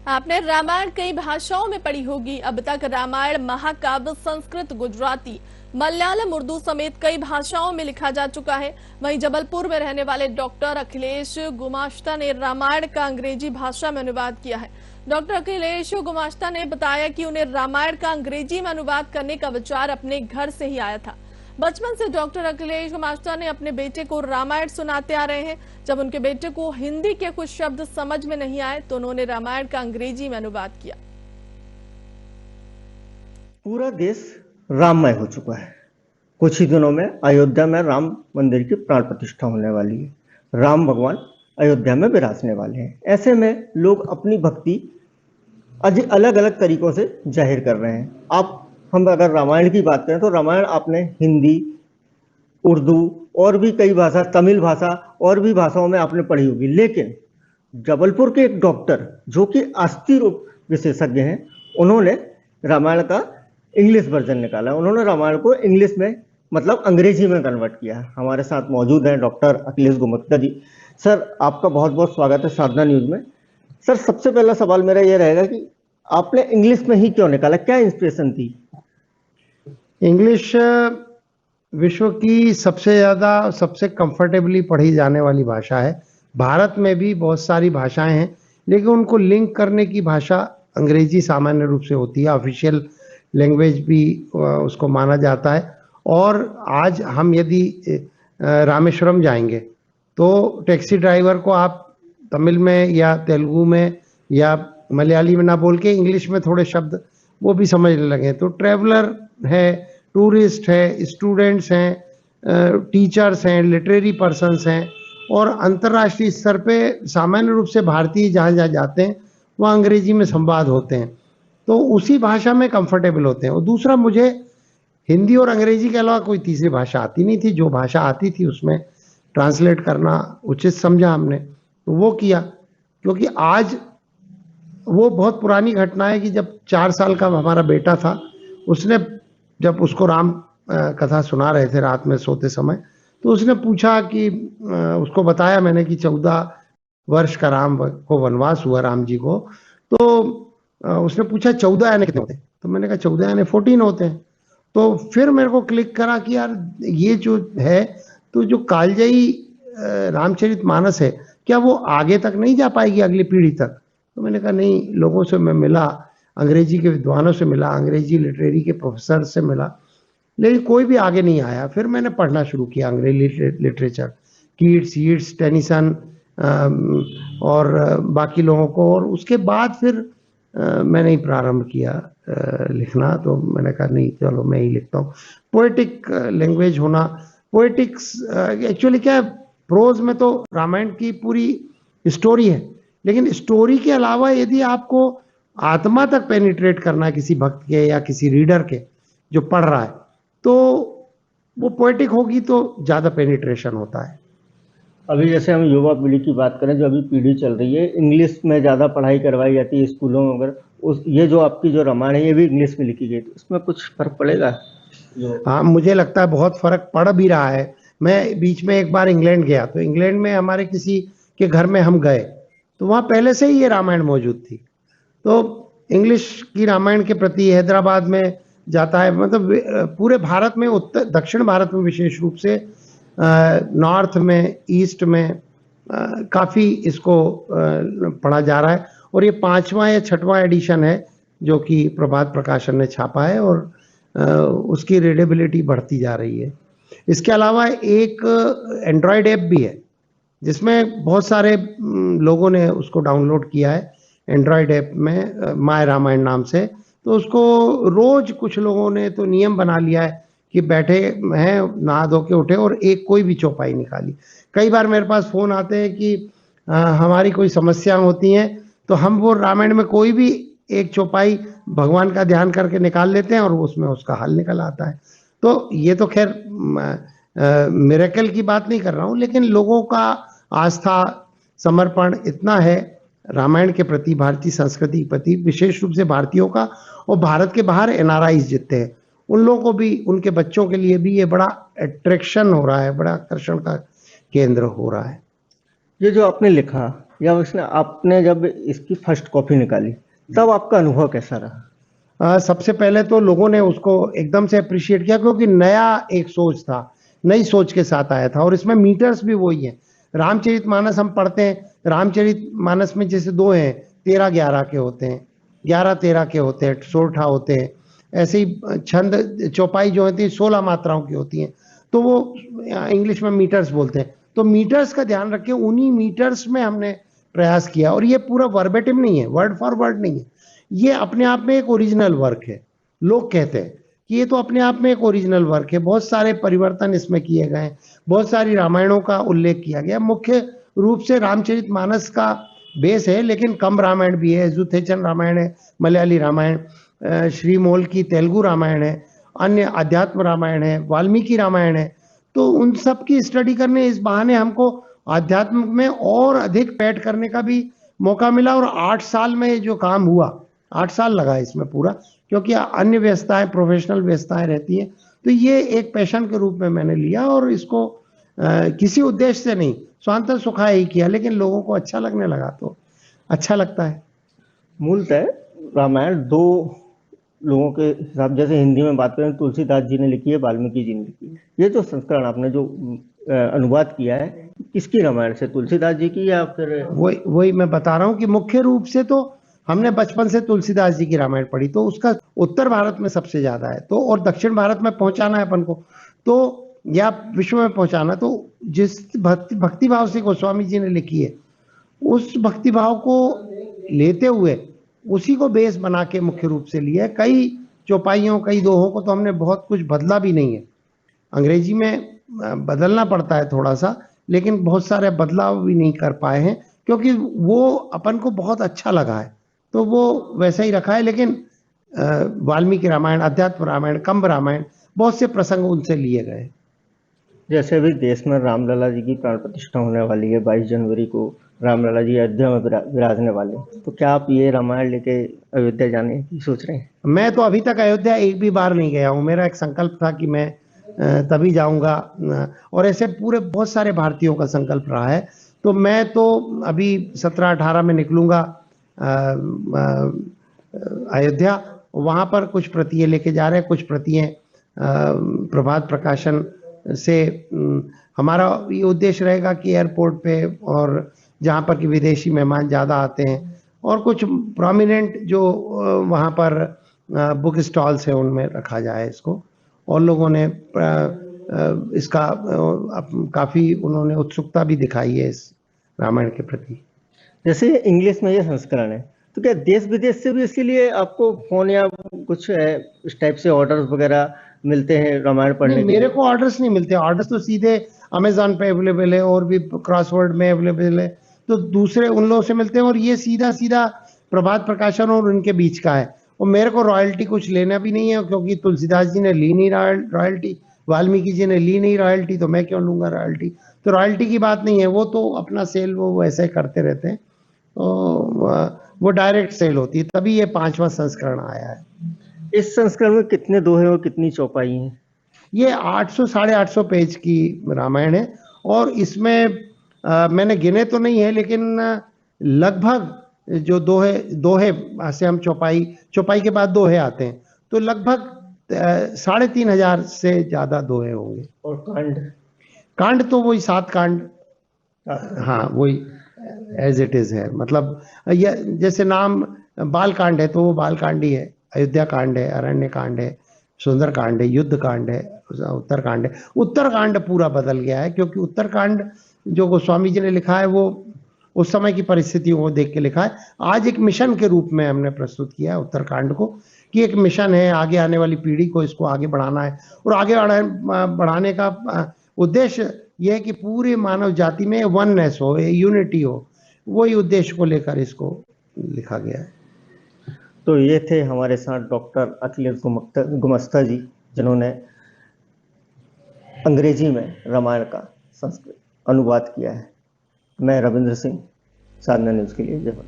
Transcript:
आपने रामायण कई भाषाओं में पढ़ी होगी। अब तक रामायण महाकाव्य संस्कृत, गुजराती, मलयालम, उर्दू समेत कई भाषाओं में लिखा जा चुका है। वहीं जबलपुर में रहने वाले डॉक्टर अखिलेश गुमाश्ता ने रामायण का अंग्रेजी भाषा में अनुवाद किया है। डॉक्टर अखिलेश गुमाश्ता ने बताया कि उन्हें रामायण का अंग्रेजी में अनुवाद करने का विचार अपने घर से ही आया था। बचपन से डॉक्टर अखिलेश गुमाश्ता ने अपने बेटे को रामायण सुनाते आ रहे हैं। जब उनके बेटे को हिंदी के कुछ शब्द समझ में नहीं आए तो उन्होंने रामायण का अंग्रेजी में अनुवाद किया। पूरा देश राममय हो चुका है। कुछ ही दिनों में अयोध्या में राम मंदिर की प्राण प्रतिष्ठा होने वाली है। राम भगवान अयोध्या में विराजने वाले हैं। ऐसे में लोग अपनी भक्ति अलग अलग तरीकों से जाहिर कर रहे हैं। हम अगर रामायण की बात करें तो रामायण आपने हिंदी, उर्दू और भी कई भाषा, तमिल भाषा और भी भाषाओं में आपने पढ़ी होगी। लेकिन जबलपुर के एक डॉक्टर जो कि अस्थि रोग विशेषज्ञ हैं, उन्होंने रामायण का इंग्लिश वर्जन निकाला। उन्होंने रामायण को इंग्लिश में मतलब अंग्रेजी में कन्वर्ट किया। हमारे साथ मौजूद हैं डॉक्टर अखिलेश गुमाश्ता जी। सर, आपका बहुत बहुत स्वागत है साधना न्यूज में। सर, सबसे पहला सवाल मेरा ये रहेगा कि आपने इंग्लिश में ही क्यों निकाला, क्या इंस्पिरेशन थी? इंग्लिश विश्व की सबसे ज़्यादा, सबसे कंफर्टेबली पढ़ी जाने वाली भाषा है। भारत में भी बहुत सारी भाषाएं हैं, लेकिन उनको लिंक करने की भाषा अंग्रेजी सामान्य रूप से होती है। ऑफिशियल लैंग्वेज भी उसको माना जाता है। और आज हम यदि रामेश्वरम जाएंगे तो टैक्सी ड्राइवर को आप तमिल में या तेलुगु में या मलयाली में ना बोल के इंग्लिश में थोड़े शब्द वो भी समझने लगे। तो ट्रैवलर है, टूरिस्ट है, स्टूडेंट्स हैं, टीचर्स हैं, लिटरेरी पर्सन्स हैं और अंतर्राष्ट्रीय स्तर पे सामान्य रूप से भारतीय जहाँ जहाँ जाते हैं वहाँ अंग्रेजी में संवाद होते हैं, तो उसी भाषा में कंफर्टेबल होते हैं। और दूसरा, मुझे हिंदी और अंग्रेजी के अलावा कोई तीसरी भाषा आती नहीं थी। जो भाषा आती थी उसमें ट्रांसलेट करना उचित समझा हमने, तो वो किया। क्योंकि आज वो बहुत पुरानी घटना है कि जब 4 साल का हमारा बेटा था, उसने जब उसको राम कथा सुना रहे थे रात में सोते समय, तो उसने पूछा कि उसको बताया मैंने कि 14 वर्ष का राम को वनवास हुआ, राम जी को। तो उसने पूछा 14 यानी कितने होते हैं? तो मैंने कहा 14 यानी 14 होते हैं। तो फिर मेरे को क्लिक करा कि यार ये जो है, तो जो कालजयी रामचरितमानस है, क्या वो आगे तक नहीं जा पाएगी, अगली पीढ़ी तक? तो मैंने कहा नहीं, लोगों से मैं मिला, अंग्रेजी के विद्वानों से मिला, अंग्रेजी लिटरेरी के प्रोफेसर से मिला, लेकिन कोई भी आगे नहीं आया। फिर मैंने पढ़ना शुरू किया अंग्रेजी लिटरेचर, कीट्स, यीट्स, टेनिसन और बाकी लोगों को। और उसके बाद फिर मैंने ही प्रारंभ किया लिखना। तो मैंने कहा नहीं, चलो मैं ही लिखता हूँ। पोएटिक लैंग्वेज होना, पोएटिक्स एक्चुअली क्या है, प्रोज में तो रामायण की पूरी स्टोरी है, लेकिन स्टोरी के अलावा यदि आपको आत्मा तक पेनिट्रेट करना है किसी भक्त के या किसी रीडर के जो पढ़ रहा है, तो वो पोएटिक होगी तो ज़्यादा पेनिट्रेशन होता है। अभी जैसे हम युवा पीढ़ी की बात करें, जो अभी पीढ़ी चल रही है, इंग्लिश में ज़्यादा पढ़ाई करवाई जाती है स्कूलों में। अगर ये जो आपकी जो रामायण है ये भी इंग्लिश में लिखी गई, तो इसमें कुछ फर्क पड़ेगा? हाँ, मुझे लगता है बहुत फर्क पड़ भी रहा है। मैं बीच में एक बार इंग्लैंड गया, तो इंग्लैंड में हमारे किसी के घर में हम गए, तो वहाँ पहले से ही ये रामायण मौजूद थी। तो इंग्लिश की रामायण के प्रति हैदराबाद में जाता है, मतलब पूरे भारत में, उत्तर दक्षिण भारत में विशेष रूप से, नॉर्थ में, ईस्ट में काफ़ी इसको पढ़ा जा रहा है। और ये 5वां या 6वां एडिशन है जो कि प्रभात प्रकाशन ने छापा है, और उसकी रीडेबिलिटी बढ़ती जा रही है। इसके अलावा एक एंड्रॉयड ऐप भी है जिसमें बहुत सारे लोगों ने उसको डाउनलोड किया है, एंड्रॉयड ऐप में माय रामायण नाम से। तो उसको रोज कुछ लोगों ने तो नियम बना लिया है कि बैठे हैं, नहा धो के उठे और एक कोई भी चौपाई निकाली। कई बार मेरे पास फ़ोन आते हैं कि हमारी कोई समस्या होती हैं, तो हम वो रामायण में कोई भी एक चौपाई भगवान का ध्यान करके निकाल लेते हैं और उसमें उसका हल निकल आता है। तो ये तो खैर मिरेकल की बात नहीं कर रहा हूँ, लेकिन लोगों का आस्था, समर्पण इतना है रामायण के प्रति, भारतीय संस्कृति के प्रति, विशेष रूप से भारतीयों का, और भारत के बाहर एनआरआईज जितने हैं उन लोगों को भी, उनके बच्चों के लिए भी ये बड़ा अट्रैक्शन हो रहा है, बड़ा आकर्षण का केंद्र हो रहा है। ये जो आपने लिखा, या उसने आपने जब इसकी फर्स्ट कॉपी निकाली तब आपका अनुभव कैसा रहा? सबसे पहले तो लोगों ने उसको एकदम से अप्रिशिएट किया क्योंकि नया एक सोच था, नई सोच के साथ आया था और इसमें मीटर्स भी वही हैं। रामचरितमानस हम पढ़ते हैं, रामचरितमानस में जैसे दो हैं, 13-11 के होते हैं, 11-13 के होते हैं, सोरठा होते हैं। ऐसे ही छंद चौपाई जो होती है 16 मात्राओं की होती हैं, तो वो इंग्लिश में मीटर्स बोलते हैं। तो मीटर्स का ध्यान रख के उन्हीं मीटर्स में हमने प्रयास किया और ये पूरा वर्बेटिम नहीं है, वर्ड फॉर वर्ड नहीं है, ये अपने आप में एक ओरिजिनल वर्क है। लोग कहते हैं कि ये तो अपने आप में एक ओरिजिनल वर्क है, बहुत सारे परिवर्तन इसमें किए गए हैं, बहुत सारी रामायणों का उल्लेख किया गया। मुख्य रूप से रामचरितमानस का बेस है, लेकिन कम रामायण भी है, युद्धेचन रामायण है, मलयाली रामायण, श्रीमोल की तेलुगु रामायण है, अन्य अध्यात्म रामायण है, वाल्मीकि रामायण है। तो उन सब की स्टडी करने इस बहाने हमको आध्यात्म में और अधिक पैठ करने का भी मौका मिला और 8 साल में जो काम हुआ, 8 साल लगा इसमें पूरा, क्योंकि अन्य व्यस्तताएं, प्रोफेशनल व्यस्तताएं रहती हैं। तो ये एक पैशन के रूप में मैंने लिया और इसको किसी उद्देश्य से नहीं, स्वांतः सुखाय ही किया, लेकिन लोगों को अच्छा लगने लगा तो अच्छा लगता है। मूलतः रामायण दो लोगों के हिसाब, जैसे हिंदी में बात करें तुलसीदास जी ने लिखी है, वाल्मीकि जी ने लिखी है। ये जो संस्करण आपने जो अनुवाद किया है, किसकी रामायण से, तुलसीदास जी की या फिर? वही मैं बता रहा हूँ कि मुख्य रूप से तो हमने बचपन से तुलसीदास जी की रामायण पढ़ी, तो उसका उत्तर भारत में सबसे ज्यादा है, तो और दक्षिण भारत में पहुंचाना है अपन को, तो या विश्व में पहुंचाना, तो जिस भक्ति भाव से गोस्वामी जी ने लिखी है, उस भक्ति भाव को लेते हुए उसी को बेस बना के मुख्य रूप से लिया है। कई चौपाइयों, कई दोहों को तो हमने बहुत कुछ बदला भी नहीं है। अंग्रेजी में बदलना पड़ता है थोड़ा सा, लेकिन बहुत सारे बदलाव भी नहीं कर पाए हैं क्योंकि वो अपन को बहुत अच्छा लगा है, तो वो वैसा ही रखा है। लेकिन वाल्मीकि रामायण, अध्यात्म रामायण, कंब रामायण, बहुत से प्रसंग उनसे लिए गए। जैसे अभी देश में रामलला जी की प्राण प्रतिष्ठा होने वाली है, 22 जनवरी को रामलला जी अयोध्या में विराजने वाले हैं, तो क्या आप ये रामायण लेके अयोध्या जाने की सोच रहे हैं? मैं तो अभी तक अयोध्या एक भी बार नहीं गया हूँ। मेरा एक संकल्प था कि मैं तभी जाऊंगा, और ऐसे पूरे बहुत सारे भारतीयों का संकल्प रहा है। तो मैं तो अभी 17-18 में निकलूंगा अयोध्या। वहां पर कुछ प्रतियां लेके जा रहे हैं, कुछ प्रतियां प्रभात प्रकाशन से हमारा ये उद्देश्य रहेगा कि एयरपोर्ट पे और जहाँ पर कि विदेशी मेहमान ज़्यादा आते हैं और कुछ प्रोमिनेंट जो वहाँ पर बुक स्टॉल्स है उनमें रखा जाए इसको। और लोगों ने इसका काफ़ी उन्होंने उत्सुकता भी दिखाई है इस रामायण के प्रति। जैसे इंग्लिश में ये संस्करण है, तो क्या देश विदेश से भी इसके लिए आपको फोन या कुछ इस टाइप से ऑर्डर्स वगैरह मिलते हैं रामायण पढ़ने के? मेरे को ऑर्डर्स नहीं मिलते, ऑर्डर्स तो सीधे अमेजॉन पे अवेलेबल है और भी क्रॉसवर्ड में अवेलेबल है, तो दूसरे उन लोगों से मिलते हैं। और ये सीधा सीधा प्रभात प्रकाशन और उनके बीच का है, और मेरे को रॉयल्टी कुछ लेना भी नहीं है क्योंकि तुलसीदास जी ने ली नहीं रॉयल्टी, वाल्मीकि जी ने ली नहीं रॉयल्टी, तो मैं क्यों लूंगा रॉयल्टी। तो रॉयल्टी की बात नहीं है, वो तो अपना सेल वो वैसे करते रहते हैं, तो वो डायरेक्ट सेल होती है। तभी ये 5वां संस्करण आया है। इस संस्करण में कितने दोहे और कितनी चौपाई हैं? ये 800-850 पेज की रामायण है, और इसमें मैंने गिने तो नहीं है, लेकिन लगभग जो दोहे से हम चौपाई के बाद दोहे आते हैं, तो लगभग 3500 से ज्यादा दोहे होंगे। और कांड तो वही 7 कांड, हाँ वही एज इट इज है। मतलब ये जैसे नाम बाल कांड है तो वो बाल कांड ही है, अयोध्या कांड है, अरण्य कांड है, सुंदर कांड है, युद्ध कांड है, उत्तर कांड है। उत्तर कांड पूरा बदल गया है क्योंकि उत्तर कांड जो गोस्वामी जी ने लिखा है वो उस समय की परिस्थितियों को देख के लिखा है। आज एक मिशन के रूप में हमने प्रस्तुत किया है उत्तर कांड को, कि एक मिशन है, आगे आने वाली पीढ़ी को इसको आगे बढ़ाना है, और आगे बढ़ाने का उद्देश्य यह है कि पूरी मानव जाति में वननेस हो, यूनिटी हो, वही उद्देश्य को लेकर इसको लिखा गया है। तो ये थे हमारे साथ डॉक्टर अखिलेश गुमस्ता जी, जिन्होंने अंग्रेजी में रामायण का संस्कृत अनुवाद किया है। मैं रविंद्र सिंह, साधना न्यूज़ के लिए जयपुर।